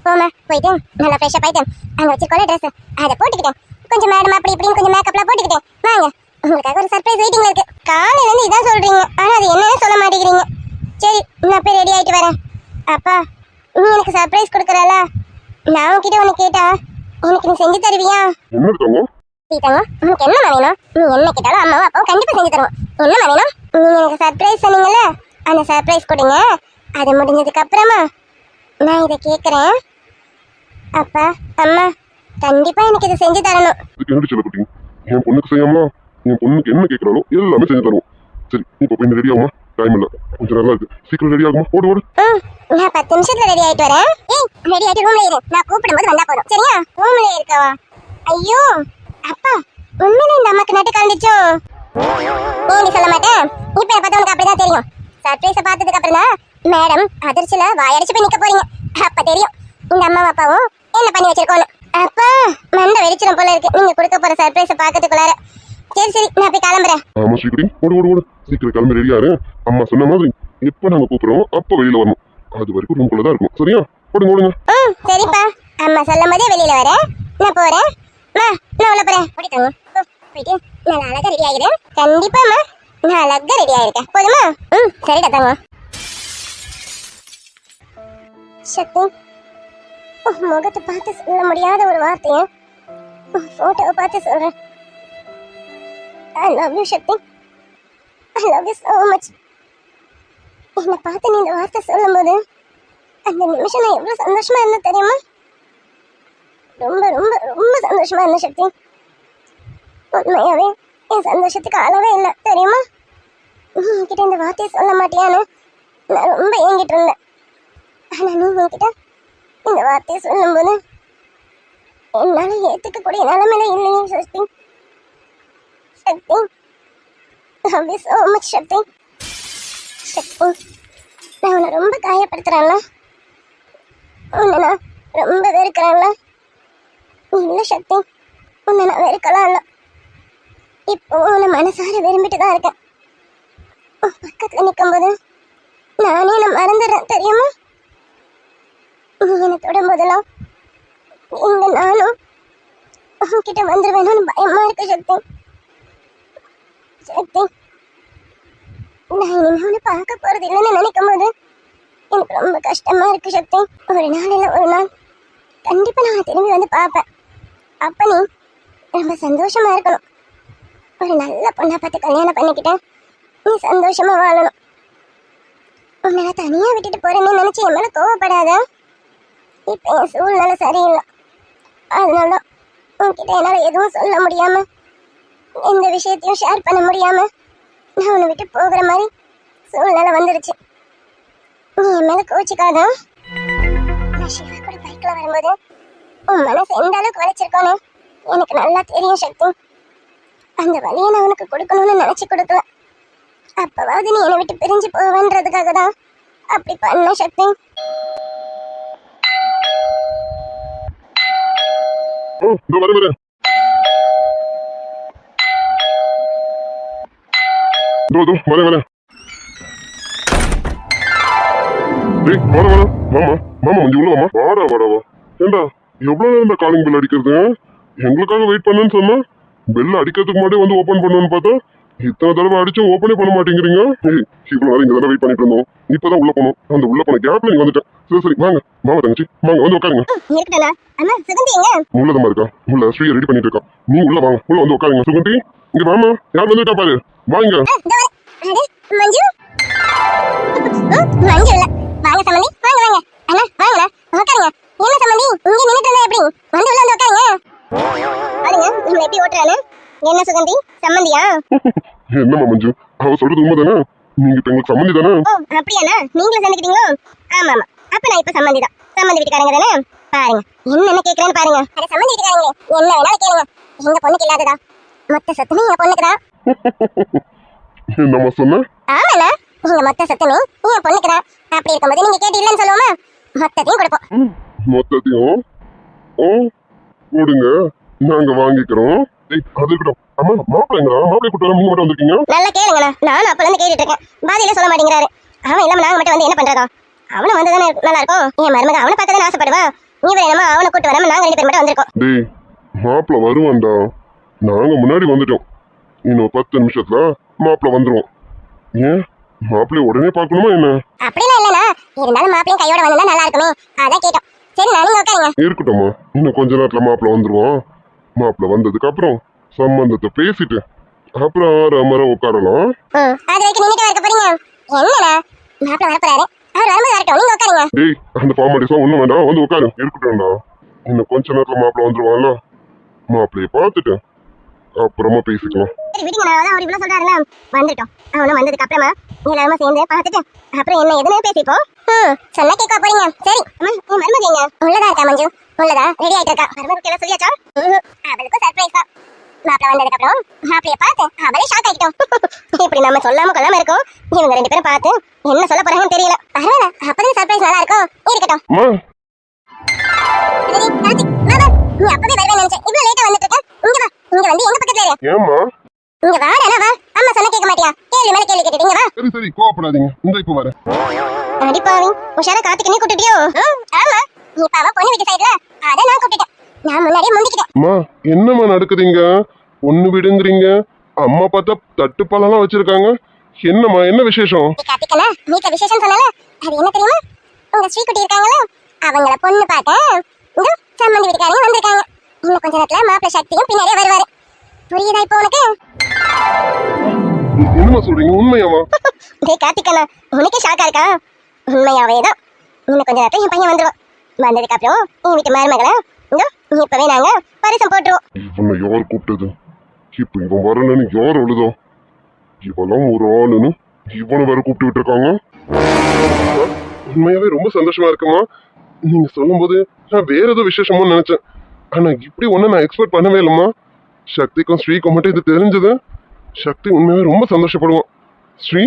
போமா போயிட்டு நல்லா ஃப்ரெஷ்ஷா போயிட்டு அங்க வச்சிருக்கோல ட்ரெஸ் அதை போட்டுக்கிட்டேன் கொஞ்சம் மேடம் அப்படி இப்படின்னு கொஞ்சம் மேக்கப்லாம் போட்டுக்கிட்டேன் வாங்க உங்களுக்காக ஒரு சர்ப்ரைஸ் வெயிட்டிங்ல இருக்கு காலையில இருந்து இதான் சொல்றீங்க ஆனா அது என்னன்னு சொல்ல மாட்டேங்கிறீங்க சரி நான் போய் ரெடி ஆயிட்டு வரேன் அப்பா நீ எனக்கு சர்ப்ரைஸ் கொடுக்குறல நான் உன்கிட்ட ஒன்று கேட்டா எனக்கு நீ செஞ்சு தருவியா என்ன இருக்காங்க சீதாங்க உனக்கு என்ன வேணும் நீ என்ன கேட்டாலும் அம்மாவும் அப்பாவும் கண்டிப்பா செஞ்சு தருவோம் என்ன வேணும் நீங்க எனக்கு சர்ப்ரைஸ் சொன்னீங்கல்ல அந்த சர்ப்ரைஸ் கொடுங்க அது முடிஞ்சதுக்கு அப்புறமா நான் இதை கேட்குறேன் அப்பா அம்மா கண்டிப்பா எனக்கு இதை செஞ்சு தரணும் இதுக்கு என்ன சொல்ல குட்டி என் பொண்ணுக்கு செய்யாமலா என் பொண்ணுக்கு என்ன கேட்கறாளோ எல்லாமே செஞ்சு தருவோம் சரி இப்போ போய் ரெடி ஆகுமா டைம் இல்லை கொஞ்சம் நல்லா இருக்கு சீக்கிரம் ரெடி ஆகுமா ஓடு ஓடு நான் 10 நிமிஷத்துல ரெடி ஆயிட்டு வரேன் ஏய் ரெடி ஆயிட்டு ரூம்ல இரு நான் கூப்பிடும்போது வந்தா போதும் சரியா ரூம்ல இருக்கவா ஐயோ அப்பா உண்மையிலே இந்த அம்மாக்கு நட்டு கலந்துச்சோ நீ சொல்ல மாட்டேன் இப்ப என்ன பார்த்தா உனக்கு அப்படிதான் தெரியும் சர்ப்ரைஸ பார்த்ததுக்கு அப்புறம் தான் மேடம் அதிர்ச்சியில வாயடிச்சு போய் நிக்க போறீங்க அப்ப தெரியும் இந்த அம்மா அப்பாவும் என்ன பண்ணி வச்சிருக்கோன்னு அப்பா மண்டை வெடிச்சிடும் போல இருக்கு நீங்க கொடுக்க போற சர்ப்ரைஸ பாக்கிறதுக்குள்ளார சரி சரி நான் போய் கிளம்புறேன் ஆமா ஸ்ரீகுட்டி ஓடு ஓடு ஓடு சீக்கிரம் கிளம்பி ரெடியாரு அம்மா சொன்ன மாதிரி எப்ப நாங்க கூப்பிடுறோம் அப்ப வெளியில வரணும் அது வரைக்கும் ரூம்குள்ள தான் இருக்கும் சரியா ஓடுங்க ஓடுங்க சரிப்பா அம்மா சொல்லும் போதே வெளியில வரேன் நான் போறேன் மா நான் உள்ள போறேன் ஓடிட்டாங்க போயிட்டு நான் அழகா ரெடி ஆகிறேன் கண்டிப்பாம்மா நான் அழகா ரெடி ஆயிருக்கேன் போதுமா சரிடா தாங்க சக்தி முகத்தை பார்த்து சொல்ல முடியாத ஒரு வார்த்தைய போட்டோவை பார்த்து சொல்றேன் I love you Sakthi I love you so much என்னை பார்த்து நீ இந்த வார்த்தை சொல்லும்போது அந்த நிமிஷம் நான் எவ்வளவு சந்தோஷமா இருந்தேன் தெரியுமா ரொம்ப ரொம்ப ரொம்ப சந்தோஷமா இருந்தேன் சக்தி உண்மையாவே என் சந்தோஷத்துக்கு அளவே இல்லை தெரியுமா என்கிட்ட இந்த வார்த்தையை சொல்ல மாட்டியான்னு நான் ரொம்ப ஏங்கிட்டு இருந்தேன் ஆனா நீ என்கிட்ட இந்த வார்த்தையை சொல்லும்போது என்னால ஏத்துக்கக்கூடிய நிலைமையில இல்லையே சக்தி சக்தி love you so much சக்தி சக்தி நான் உன்னை ரொம்ப காயப்படுத்துறேன்ல உன்னை நான் ரொம்ப வெறுக்கிறேன்ல இல்லை சக்தி உன்னை நான் வெறுக்கலாம் இல்லை இப்போ உன்னை மனசார விரும்பிட்டு தான் இருக்கேன் உன் பக்கத்தில் நிற்கும்போது நானே நான் மறந்துடுறேன் தெரியுமா நீ என்னை தொடும்போதெல்லாம் இங்க நானும் உன்கிட்ட வந்துடுவேணும்னு பயமா இருக்கு சக்தி சக்தி நான் இனிமே உன்னை பார்க்க போறது இல்லைன்னு நினைக்கும் போது எனக்கு ரொம்ப கஷ்டமா இருக்கு சக்தி ஒரு நாள் இல்லை ஒரு நாள் கண்டிப்பா நான் திரும்பி வந்து பார்ப்பேன் அப்ப நீ ரொம்ப சந்தோஷமா இருக்கணும் ஒரு நல்ல பொண்ணை பார்த்து கல்யாணம் பண்ணிக்கிட்டேன் நீ சந்தோஷமா வாழணும் உன்னை தனியா விட்டுட்டு போறேன்னு நினைச்சு என் மேல கோவப்படாத இப்ப என் சூழ்நிலை சரியில்லை அதனால உன்கிட்ட என்னால எதுவும் சொல்ல முடியாம எந்த விஷயத்தையும் ஷேர் பண்ண முடியாம நான் உன்னை விட்டு போகிற மாதிரி சூழ்நிலை வந்துடுச்சு நீ என் மேல கோச்சிக்காத நான் சிவா கூட பைக்ல வரும்போது உன் மனசு எந்த அளவுக்கு வளைச்சிருக்கோன்னு எனக்கு நல்லா தெரியும் சக்தி அந்த வழியை நான் உனக்கு கொடுக்கணும்னு நினைச்சு கொடுக்கல அப்பவாவது நீ என்னை விட்டு பிரிஞ்சு போவேன்றதுக்காக தான் அப்படி பண்ண சக்தி இதோ வரேன் இதோ வரேன் டேய் வாடா மாமா மாமா கொஞ்சம் உள்ள வாமா வாடா ஏண்டா எவ்வளவு நேரம் இந்த காலிங் பெல் அடிக்கிறது எங்களுக்காக வெயிட் பண்ணுன்னு சொன்னா பெல் அடிக்கிறதுக்கு முன்னாடி வந்து ஓபன் பண்ணுன்னு பார்த்தா இத்தனை தடவை அடிச்சும் ஓப்பனே பண்ண மாட்டேங்கிறீங்க ஏய் இவ்வளவு நேரம் இங்க தானே வெயிட் பண்ணிட்டு இருந்தோம் இப்பதான் உள்ள போனோம் அந்த உள்ள போன கேப்ல நீங்க வந்துட்டேன் சரி வாங்க மாமா தங்கச்சி வாங்க வந்து உட்காருங்க உள்ளதமா இருக்கா உள்ள ஸ்ரீ ரெடி பண்ணிட்டு இருக்கா நீ உள்ள வாங்க உள்ள வந்து உட்காருங்க சுகந்தி இங்க வாமா யார் வந்துட்டா பாரு வாங்க மஞ்சு மஞ்சு இல்ல வாங்க சம்பந்தி வாங்க வாங்க அண்ணா வாங்கண்ணா உட்காருங்க என்ன சம்பந்தி இங்க நின்னுட்டு இருந்தா எப்படி வந்து உள்ள வந்து உட்காருங்க பாருங்க இவங்க எப்படி ஓட்டுறானு என்ன சுகந்தி சம்பந்தியா என்னம்மா மஞ்சு அவ சொல்றது உண்மைதானே நீங்க இப்ப எங்களுக்கு சம்பந்தி தானே ஓ அப்படியாண்ணா நீங்களும் சேர்ந்துக்கிட்டீங்களோ ஆமா ஆமா அப்ப நான் இப்ப சம்பந்தி தான் சம்பந்தி வீட்டுக்காரங்க தானே பாருங்க என்ன கேக்குறேன்னு பாருங்க அட சம்பந்தி வீட்டுக்காரங்களே என்ன வேணாலும் கேளுங்க எங்க பொண்ணுக்கு இல்லாததா மொத்த சொத்துமே எங்க பொண்ணுக்குதான் என்னம்மா சொன்ன ஆமாண்ணா நீங்க மொத்த சொத்துமே என் பொண்ணுக்குதான் அப்படி இருக்கும்போது நீங்க கேட்டு இல்லைன்னு சொல்லுவோமா மொத்தத்தையும் கொடுப்போம் மொத்தத்தையும் ஓ கொடுங்க நாங்க வாங்கிக்கிறோம் அது இருக்கட்டும் அம்மா மாப்பிள்ளைங்களா மாப்பிள்ளை கூட்டு நீங்க மட்டும் வந்திருக்கீங்க நல்லா கேளுங்கண்ணா நானும் அப்பல இருந்து கேட்டுட்டு இருக்கேன் பாதியில சொல்ல மாட்டேங்கிறாரு அவன் இல்லாம நாங்க மட்டும் வந்து என்ன பண்றதா அவனும் வந்ததானே நல்லா இருக்கும் என் மருமக அவனை பார்க்கதான் ஆசைப்படுவான் இவர் என்னமோ அவனை கூட்டு வராம நாங்க 2 பேர் மட்டும் வந்திருக்கோம். டேய் மாப்பிள்ள வருவான்டா. நாங்க முன்னாடி வந்துட்டோம். இன்னும் 10 நிமிஷத்துல மாப்பிள்ள வந்துருவோம். ஏன் மாப்பிள்ளைய உடனே பார்க்கணுமா என்ன? அப்படிலாம் இல்லனா, இருந்தாலும் மாப்பிளையும் கையோட வந்தா நல்லா இருக்குமே, அதான் கேட்டோம். சரி நீங்க உட்காருங்க. இருக்கட்டும்மா, இன்னும் கொஞ்ச நேரத்துல மாப்பிள்ள வந்துருவான். மாப்பிள்ள வந்ததுக்கு அப்புறம் சம்பந்தத்தை பேசிட்டு அப்புறம் ஆறாமரம் உட்காரலாம். அது வரைக்கும் நின்னுட்டு இருக்க போறீங்க? என்னடா மாப்பிள்ள வரப்போறாரு, அவர் வரும்போது வரட்டும், நீங்க உட்காருங்க. டேய் அந்த ஃபார்மாலிட்டிஸ் ஒண்ணும் வேண்டாம், வந்து உட்காரு. இருக்கட்டும்டா, இன்னும் கொஞ்ச நேரத்துல மாப்பிள்ள வந்துருவான்ல, மாப்பிள்ளைய பார்த்துட்டு அப்புறமா பேசிக்கலாம். சரி விடுங்க, நான் அவர் இவ்வளவு சொல்றாருல, வந்துட்டோம். அவனும் வந்ததுக்கு அப்புறமா எல்லாரும் சேர்ந்து பார்த்துட்டு அப்புறம் என்ன எதுன்னு பேசிப்போம். சொன்னா கேட்க போறீங்க. சரி அம்மா, உன் மருமக எங்க? உள்ளதா இருக்கா மஞ்சு? உள்ளதா ரெடி ஆயிட்டு இருக்கா? மருமகளுக்கு எல்லாம் சொல்லியாச்சா? அவளுக்கு சர்ப்ரைஸ் தான். மாப்பிள்ள வந்ததுக்கு அப்புறம் மாப்பிளைய பார்த்து அவளே ஷாக் ஆகிட்டோம். இப்படி நம்ம சொல்லாம கொள்ளாம இருக்கோம். இவங்க 2 பேரும் பார்த்து என்ன சொல்ல போறாங்கன்னு தெரியல. பரவாயில்ல, அப்பதான் சர்ப்ரைஸ் நல்லா இருக்கும். இருக்கட்டும். அம்மா சரி, கார்த்திக், வா வா. நீ அப்பவே வருவேன்னு நினைச்சேன். இவ்வளவு லேட்டா வந்துட்டு இருக்க. இங்க வா, இங்க வந்து எங்க பக்கத்துல இரு. ஏம்மா? இங்க வாடா, வா. அம்மா சொன்ன கேட்க மாட்டியா? கேள்வி மேல கேள்வி கேட்டுட்டீங்க. வா. சரி சரி கோவப்படாதீங்க, இந்த இப்ப வரேன். அடிப்பாவி, உஷாரா கார்த்திக் நீ கூட்டிட்டியோ? ஆமா, நீ பாவ பொண்ணு வீட்டு சைடுல, அத நான் கூட்டிட்டேன். நான் முன்னாடியே முந்திக்கிட்டேன். அம்மா என்னம்மா நடக்குதுங்க? ஒண்ணு விடுங்கிறீங்க, அம்மா பார்த்தா தட்டு பழம்லாம் வச்சிருக்காங்க. என்னம்மா, என்ன விசேஷம்? கார்த்திகனா, நீக்க விசேஷம் சொன்னால அது என்ன தெரியுமா? உங்க ஸ்ரீகுட்டி இருக்காங்களா, அவங்கள பொண்ணு பார்க்க இந்த சம்மந்தி வீட்டுக்காரங்க வந்திருக்காங்க. இன்னும் கொஞ்ச நேரத்துல மாப்பிள்ளை சக்தியும் பின்னாடியே வருவாரு. புரியுதா இப்போ உனக்கு? என்னம்மா சொல்றீங்க, உண்மையாவா? டேய் கார்த்திகனா, உனக்கு ஷாக்கா இருக்கா? உண்மையாவே தான். இன்னும் கொஞ்ச நேரத்துல என் பையன் வந்துருவான். வந்ததுக்கு அப்புறம் என் வீட்டு மருமகளை இப்பவே நாங்க பரிசம் போட்டுருவோம். இவனை யார் கூப்பிட்டது? இப்ப இவன் வரலன்னு யார் அழுதோ? இவெல்லாம் ஒரு ஆளுன்னு இவனை வேற கூப்பிட்டு விட்டுருக்காங்க. உண்மையாவே ரொம்ப சந்தோஷமா இருக்குமா? நீங்க சொல்லும் போது நான் வேற ஏதோ விசேஷமோ நினைச்சேன். ஆனா இப்படி ஒண்ணு நான் எக்ஸ்பெக்ட் பண்ணவே இல்லம்மா. சக்திக்கும் ஸ்ரீக்கும் மட்டும் இது தெரிஞ்சது, சக்தி உண்மையாவே ரொம்ப சந்தோஷப்படுவான். ஸ்ரீ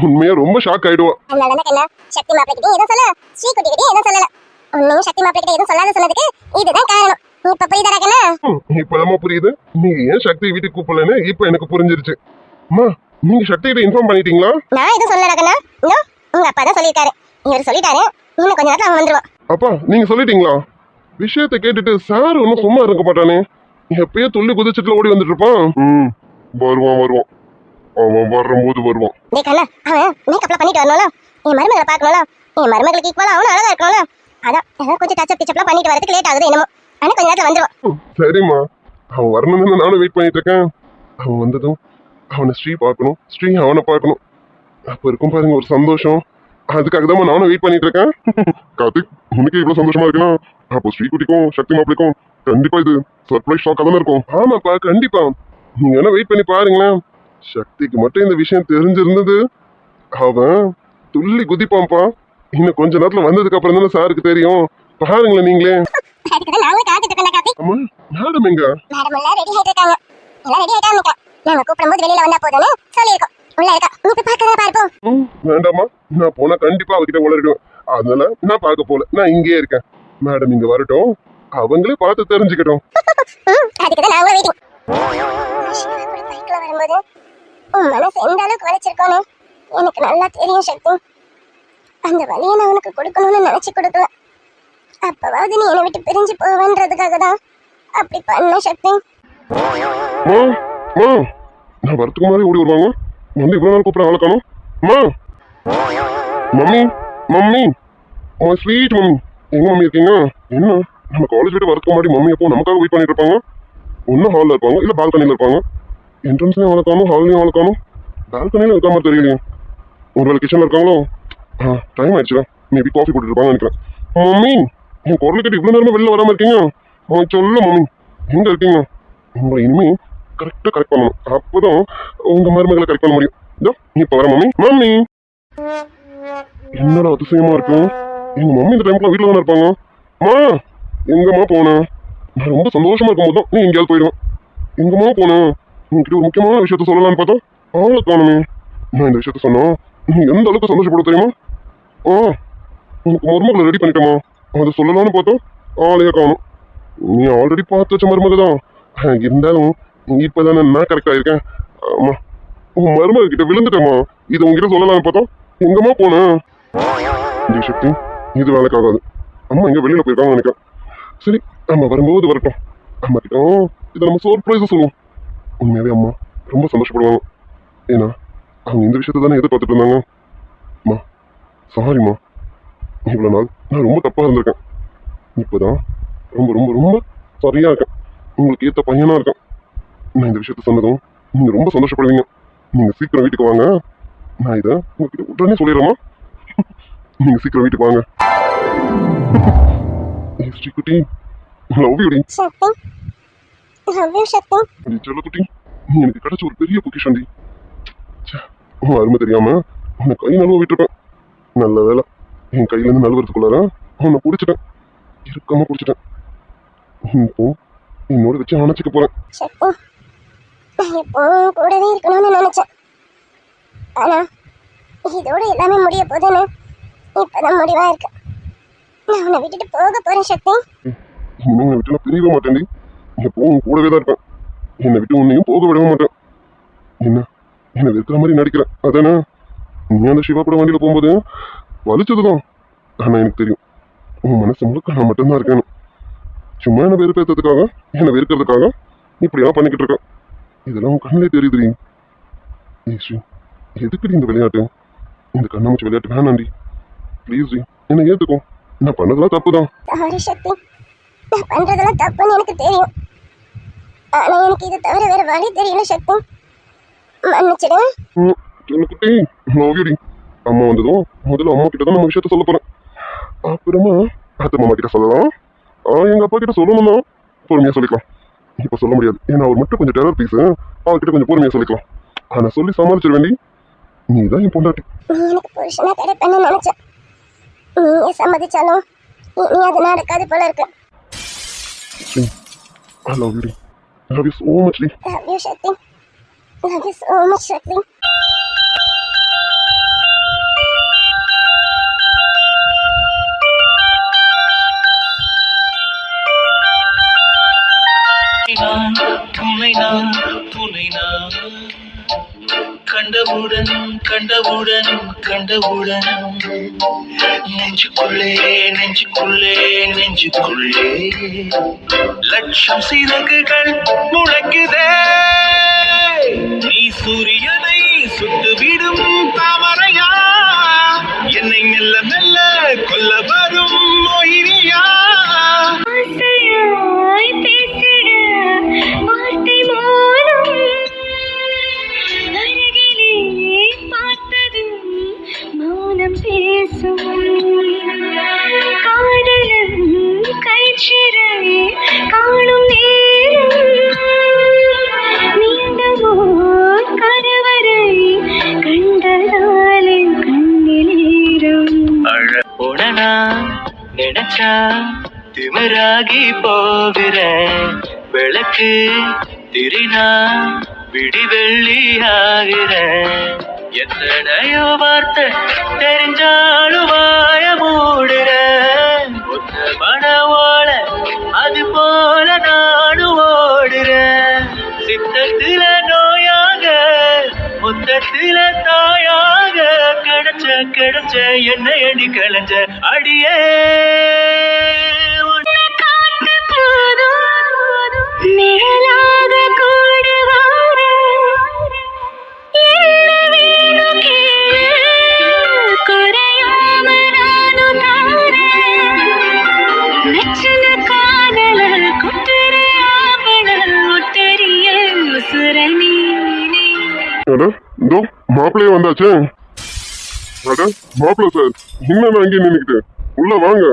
உண்மையா ரொம்ப ஷாக் ஆயிடுவான். அதனால தான் கண்ணா, சக்தி மாப்பிள்ளைகிட்ட எதுவும் சொல்ல, ஸ்ரீகுட்டி கிட்ட எதுவும் சொல்லல. உன்னையும் சக்தி மாப்பிள்ளைகிட்ட எதுவும் சொல்லாத சொன்னதுக்கு இதுதான் காரணம். இப்ப புரியுதா கண்ணா? இப்பதாம்மா புரியுது. நீங்க ஏன் சக்தி வீட்டுக்கு கூப்பிடலன்னு இப்ப எனக்கு புரிஞ்சிருச்சு. அம்மா, நீங்க சக்தி கிட்ட இன்ஃபார்ம் பண்ணிட்டீங்களா? நான் எதுவும் சொல்லல கண்ணா. உங்க அப்பா தான் சொல்லியிருக்காரு. இவர் சொல்லிட்டாரு, இன்னும் கொஞ்ச நேரத்துல அவன் வந்துருவான். அப்பா நீங்க சொல்லிட்டீங்களா? விஷயத்தை கேட்டுட்டு சார் ஒன்னும் சும்மா இருக்க மாட்டானே, எப்பயோ துள்ளி குதிச்சுட்டுல ஓடி வந்துட்டு இருப்பான். வருவான் வருவான், அவன் வரும்போது வருவான். டேய் கண்ணா, அவன் மேக்கப்ல பண்ணிட்டு வரணும்ல, என் மருமகளை பார்க்கணும்ல, என் மருமகளுக்கு ஈக்குவலா அவனும் அழகா இருக்கணும்ல, அதான் ஏதாவது கொஞ்சம் டச்சப் கிச்சப்லாம் பண்ணிட்டு வரதுக்கு லேட் ஆகுது என்னமோ. ஆனா கொஞ்ச நேரத்துல வந்துருவான். சரிம்மா, அவன் வரணும்னு நானும் வெயிட் பண்ணிட்டு இருக்கேன். அவன் வந்ததும் அவனை ஸ்ரீ பார்க்கணும், ஸ்ரீ அவனை பார்க்கணும். அப்ப இருக்கும் பாருங்க ஒரு சந்தோஷம். அதுக்காக தான் நானும் வெயிட் பண்ணிட்டு இருக்கேன். கார்த்திக், உனக்கு இவ்வளவு சந்தோஷமா இருக்குன்னா அப்போ ஸ்ரீகுட்டிக்கும் சக்தி மாப்பிளைக்கும் கண்டிப்பா இது சர்ப்ரைஸ் ஷாக்கா தானே இருக்கும். ஆமாப்பா கண்டிப்பா, நீங்க என்ன வெயிட் பண்ணி பாருங்களேன். சக்திக்கு மட்டும் இந்த விஷயம் தெரிஞ்சிருந்தது, அவன் துள்ளி குதிப்பான்ப்பா. இன்னும் கொஞ்ச நேரத்துல வந்ததுக்கு அப்புறம் தானே சாருக்கு தெரியும். பாருங்களேன் நீங்களே. அதுக்கு தான் நாங்களே காத்துட்டு இருக்கோம் கார்த்திக். அம்மா, மேடம் எங்க? மேடம் எல்லாம் ரெடி ஆயிட்டு இருக்காங்க. எல்லாம் ரெடி ஆயிட்டாங்க. நாங்க கூப்பிடும்போது வெளியில வந்தா போதும்னு சொல்லியிருக்கோம். உள்ள இருக்கா, நீ போய் பார்க்கறத பார்ப்போம். வேண்டாமா, நான் போனா கண்டிப்பா அவகிட்ட உளறிடுவேன். அதனால நான் பார்க்க போல, நான் இங்கேயே இருக்கேன். மேடம் இங்க வரட்டும், அவங்களே பார்த்து தெரிஞ்சுக்கட்டும். அதுக்கு தான் நாங்களே வெயிட்டிங். பைக்ல வரும்போது உன் மனசு எந்த அளவுக்கு வலிச்சிருக்கோன்னு எனக்கு நல்லா தெரியும் சக்தி. அந்த வலியை நான் உனக்கு கொடுக்கணும்னு நினைச்சு கொடுக்கல. அப்பவாவது நீ என்னை விட்டு பிரிஞ்சு போவேன்றதுக்காக தான் அப்படி பண்ண சக்தி. நான் வரத்துக்கு மாதிரி ஓடி வருவாங்க, வந்து இவ்வளவு நாள் கூப்பிட ஆள காணோம். மம்மி மம்மி, ஸ்வீட் மம்மி, எங்க மம்மி இருக்கீங்க? என்ன நம்ம காலேஜ் விட்டு வரதுக்கு முன்னாடி மம்மி எப்போ நமக்காக வெயிட் பண்ணிட்டு இருப்பாங்க. ஒன்னும் ஹாலில் இருப்பாங்க, இல்ல பால்கனியில் இருப்பாங்க. என்ட்ரன்ஸ்லயும் ஆள காணும், ஹால்லையும் ஆள காணும், பால்கனியில இருக்க மாதிரி தெரியலையே. ஒருவேளை கிச்சன்ல இருக்காங்களோ? டைம் ஆயிடுச்சுடா, மேபி காஃபி போட்டுட்டு இருப்பாங்கன்னு நினைக்கிறேன். மம்மி, என் குரல் கேட்டு இவ்வளவு நேரமா வெளில வராம இருக்கீங்க? சொல்ல மம்மி, எங்க இருக்கீங்க? உங்களை இனிமே கரெக்டா கரெக்ட் பண்ணணும், அப்பதான் உங்க மருமகளை கரெக்ட் பண்ண முடியும். இதோ இப்ப வர மம்மி. மம்மி, என்னடா அதிசயமா இருக்கும், எங்க மம்மி இந்த டைம்க்குலாம் வீட்டுல தானே இருப்பாங்க. எங்கம்மா போன? நான் ரொம்ப சந்தோஷமா இருக்கும் போதுதான் நீ எங்கேயாவது போயிடுவேன். எங்கம்மா போன? உங்ககிட்ட ஒரு முக்கியமான விஷயத்த சொல்லலாம்னு பார்த்தா ஆளை காணுமே. நான் இந்த விஷயத்த சொன்னா நீ எந்த அளவுக்கு சந்தோஷப்பட தெரியுமா? உனக்கு மருமகளை ரெடி பண்ணிட்டோமா, அதை சொல்லலாம்னு பார்த்தா ஆளையே காணும். நீ ஆல்ரெடி பார்த்து வச்ச மருமக தான், இருந்தாலும் இப்பதானே நான் கரெக்டா இருக்கேன். ஆமா, உன் மருமக கிட்ட விழுந்துட்டேமா, இதை உங்ககிட்ட சொல்லலாம்னு பார்த்தா எங்கம்மா போன? சக்தி, இது வேலைக்காகாது. அம்மா எங்க வெளியில போயிருக்காங்க நினைக்கிறேன். சரி அம்மா வரும்போது வரட்டும். அம்மா கிட்ட இதை நம்ம சர்ப்ரைஸா சொல்லுவோம். உண்மையாவே அம்மா ரொம்ப சந்தோஷப்படுவாங்க. ஏன்னா அவங்க இந்த விஷயத்த தானே எதிர்பார்த்துட்டு இருந்தாங்க. அம்மா சாரிம்மா, இவ்வளவு நாள் நான் ரொம்ப தப்பா இருந்திருக்கேன். இப்போதான் ரொம்ப ரொம்ப ரொம்ப சரியா இருக்கேன். உங்களுக்கு ஏத்த பையனா இருக்கேன். நான் இந்த விஷயத்த சொன்னதும் நீங்க ரொம்ப சந்தோஷப்படுவீங்க. நீங்க சீக்கிரம் வீட்டுக்கு வாங்க. நான் இதை உங்ககிட்ட உடனே சொல்லிடுறேம்மா. நீங்க சீக்கிரம் வீட்டுக்கு வாங்க. ஸ்ரீகுட்டி லவ் யூ டி. Shakti love you Shakti. நீ செல்லக்குட்டி, நீ எனக்கு கிடைச்ச ஒரு பெரிய பொக்கிஷன் டி. உன் அருமை தெரியாம உன்னை கை நழுவ விட்டுருப்பேன். நல்ல வேலை என் கையில இருந்து நழுவுறதுக்குள்ளார உன்னை பிடிச்சிட்டேன். இறுக்கமா பிடிச்சிட்டேன். இப்போ என்னோட வச்சு அணைச்சிக்க போறேன். சக்தி நான் எப்பவும் கூடவே இருக்கணும்னு நினைச்சேன். ஆனா இதோட எல்லாமே முடிய போதுன்னு இப்பதான் முடிவா இருக்கு. நான் உன்னை விட்டுட்டு போக போறேன் சக்தி. இன்னும் உன்னை விட்டு நான் பிரியவே மாட்டேன் டி. எப்பவும் உன் கூடவே தான் இருப்பேன். என்னை விட்டு உன்னையும் போக விடவே மாட்டேன். என்ன வெறுக்கிற மாதிரி நடிக்கிறேன் அதானே? நீ அந்த சிவா கூட வண்டியில போகும்போது வலிச்சதுதான். ஆனா எனக்கு தெரியும் உன் மனசு முழுக்க நான் மட்டும்தான் இருக்கேன்னு. சும்மா என்ன வெறுப்பேற்றதுக்காக என்னை வெறுக்கிறதுக்காக இப்படியெல்லாம் பண்ணிக்கிட்டு இருக்கேன். இதெல்லாம் உன் கண்ணிலே தெரியுதுடி. ஸ்ரீ எதுக்குடி இந்த விளையாட்டு? இந்த கண்ணாமூச்சி விளையாட்டு வேணாண்டி. ப்ளீஸ் டி என்னை ஏத்துக்கோ. நான் பண்ணதெல்லாம் தப்பு தான். சாரி சக்தி, நான் பண்றதெல்லாம் தப்புன்னு எனக்கு தெரியும். ஆனா எனக்கு இது தவிர வேற வழி தெரியல சக்தி. மன்னிச்சிடு. குட்டி லவ்யூடி. அம்மா வந்ததும் முதல்ல அம்மா கிட்ட தான் நம்ம விஷயத்த சொல்ல போறேன். அப்புறமா அத்தை மாமா கிட்ட சொல்லலாம். எங்க அப்பா கிட்ட சொல்லணும்னா பொறுமையா சொல்லிக்கலாம். இப்ப சொல்ல முடியாது, ஏன்னா அவர் மட்டும் கொஞ்சம் டெரர் பீஸ். அவர்கிட்ட கொஞ்சம் பொறுமையா சொல்லிக்கலாம். ஆனா சொல்லி சமாளிச்சிட வேண்டி. நீ தான் என் பொண்டாட்டி. நீ எனக்கு புருஷனா கிடைப்பேன்னு நினைச்சேன். நீ சம்மதிச்சாலும் நீ அது நடக்காது போல இருக்கு. I love you. I love you so much. Love you Sakthi. Love you so much சக்தி. துணை நான் கண்டவுடன் கண்டவுடன் கண்டவுடன் நெஞ்சுக்குள்ளே நெஞ்சுக்குள்ளே நெஞ்சுக்குள்ளே லட்சம் சிறகுகள் முளைக்குதே. நீ சூரியனை சுட்டுவிடும் தாமரையா, என்னை மெல்ல மெல்ல கொல்ல வரும் மொயிரியா. நினைச்சா திமிராகி போகிறேன். விளக்கு திரினா விடி வெள்ளி ஆகிறேன். எத்தனையோ வார்த்தை தெரிஞ்சாலும் வாய மூடுறேன். ஒத்த மனவோட அது போல நானும் ஓடுறேன். சித்தத்தில நோயாக மொத்தத்தில தாயாக கிடைச்ச கிடைச்ச என்னை அடி கலைஞ்ச அடியே. இதோ மாப்பிள்ளையே வந்தாச்சு. அட மாப்பிள்ளை சார், இன்னும் அங்கே நின்னுக்கிட்டு உள்ள வாங்க.